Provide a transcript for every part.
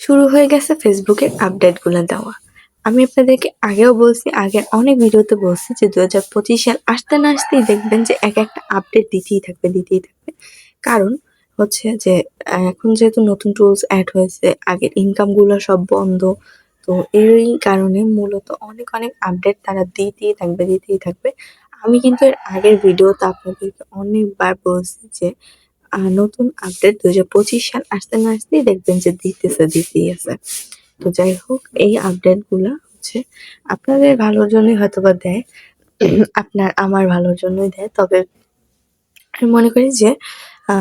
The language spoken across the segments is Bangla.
শুরু হয়ে গেছে ফেসবুকের আপডেটগুলো দেওয়া। আমি আপনাদেরকে আগেও বলছি, আগের অনেক ভিডিওতে বলছি যে ২০২৫ সাল আসতে না আসতেই দেখবেন যে একটা আপডেট দিতেই থাকবে। কারণ হচ্ছে যে এখন যেহেতু নতুন টুলস এড হয়েছে, আগের ইনকামগুলো সব বন্ধ। তো এরই কারণে মূলত অনেক আপডেট তারা দিতেই থাকবে। আমি কিন্তু এর আগের ভিডিওতে আপনাদেরকে অনেকবার বলছি যে নতুন আপডেট ২০২৫ সাল আসতে না আসতেই দেখবেন যে দিতেই আছে। তো যাই হোক, এই আপডেট গুলা হচ্ছে আপনাদের ভালোর জন্যই হয়তোবা দেয়। আমার ভালোর জন্যই দেয়। তবে আমি মনে করি যে আ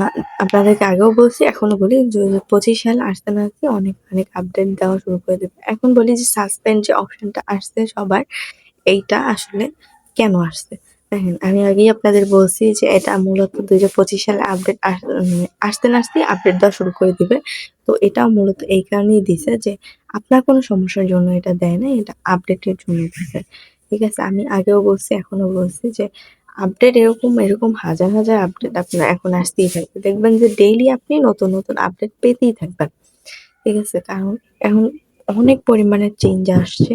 আপনাদেরকে আগেও বলছি, এখনো বলি, ২০২৫ সাল আসতে না আসতেই অনেক আপডেট দেওয়া শুরু করে দেবে। এখন বলি যে সাসপেন্ড যে অপশনটা আসছে সবার, এইটা আসলে কেন আসছে? দেখেন, আমি আগেই আপনাদের বলছি যে এটা মূলত ২০২৫ সালে আপডেট আসতে না আসতেই আপডেট দেওয়া শুরু করে দিবে। তো এটাও মূলত এই কারণেই দিছে যে আপনার কোনো সমস্যার জন্য এটা দেয় নাই, এটা আপডেটের জন্য দিছে। ঠিক আছে? আমি আগেও বলছি, এখনো বলছি যে আপডেট এরকম হাজার আপডেট আপনার এখন আসতেই থাকবে। দেখবেন যে ডেইলি আপনি নতুন আপডেট পেতেই থাকবেন। ঠিক আছে? কারণ এখন অনেক পরিমাণে চেঞ্জ আসছে।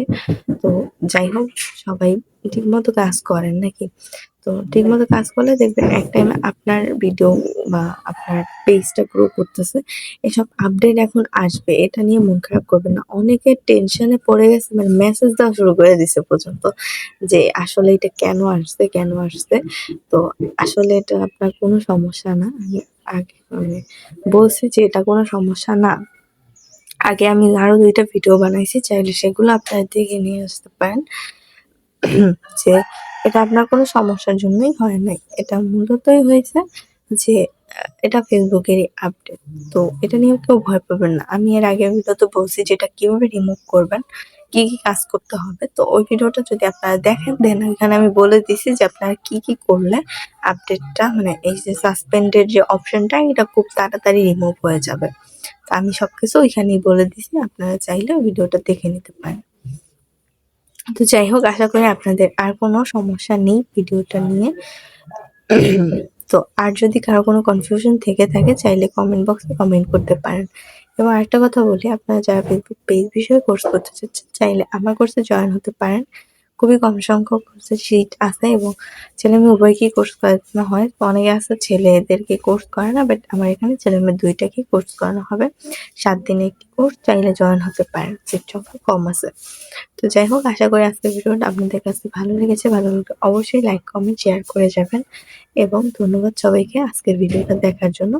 তো যাই হোক, সবাই ঠিকমতো কাজ করেন নাকি? তো ঠিকমতো কাজ করলে দেখবেন এক টাইমে আপনার ভিডিও বা আপনার পেজটা গ্রো করতেছে। এসব আপডেট এখন আসবে। এটা নিয়ে মন খারাপ করবেন না। অনেকে টেনশনে পড়ে গেছে, মানে মেসেজ দেওয়া শুরু করে দিছে পর্যন্ত যে আসলে এটা কেন আসছে? তো আসলে এটা আপনার কোনো সমস্যা না। আমি আগে বলছি যে এটা কোনো সমস্যা না। আগে আমি আরো ২ টা ভিডিও বানাইছি। চাইলে সেগুলো আপনারা দেখে নিয়ে আসতে পারেন। যে এটা আপনার কোনো সমস্যার জন্যই হয় নাই। এটা মূলতই হয়েছে যে এটা ফেসবুকেরই আপডেট। তো এটা নিয়ে কেউ ভয় পাবেন না। আমি এর আগের ভিডিওতে বলছি যে এটা কিভাবে রিমুভ করবেন, কি কাজ করতে হবে। তো ওই ভিডিওটা যদি আপনারা দেখেন, দেন ওইখানে আমি বলে দিছি যে আপনারা কি করলে আপডেটটা, মানে এই যে সাসপেন্ডের যে অপশনটা, এটা খুব তাড়াতাড়ি রিমুভ হয়ে যাবে। তো আমি সবকিছু ওইখানেই বলে দিছি। আপনারা চাইলে ওই ভিডিওটা দেখে নিতে পারেন। তো যাই হোক, আশা করি আপনাদের আর কোনো সমস্যা নেই ভিডিওটা নিয়ে। তো আর যদি কারো কোনো কনফিউশন থেকে থাকে, চাইলে কমেন্ট বক্সে কমেন্ট করতে পারেন। এবং আরেকটা কথা বলি, আপনারা যারা ফেসবুক পেজ বিষয়ে কোর্স করতে চাচ্ছেন, চাইলে আমার কোর্সে জয়েন হতে পারেন। খুবই কম সংখ্যক কোর্সের সিট আছে এবং ছেলে-মেয়ে উভয়কেই কোর্স করানো হয়। তো অনেকে আছে ছেলেদেরকে কোর্স করায় না, বাট আমার এখানে ছেলে-মেয়ে ২ টাকেই কোর্স করানো হবে। ৭ দিনের একটি কোর্স, চাইলে জয়েন হতে পারেন। সিট সংখ্যা কম আছে। তো যাই হোক, আশা করি আজকের ভিডিওটা আপনাদের কাছে ভালো লেগেছে। ভালো লাগলে অবশ্যই লাইক, কমেন্ট, শেয়ার করে যাবেন। এবং ধন্যবাদ সবাইকে আজকের ভিডিওটা দেখার জন্য।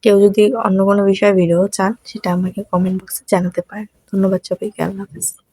কেউ যদি অন্য কোনো বিষয়ে ভিডিও চান, সেটা আমাকে কমেন্ট বক্সে জানাতে পারেন। ধন্যবাদ সবাইকে। আল্লাহ হাফেজ।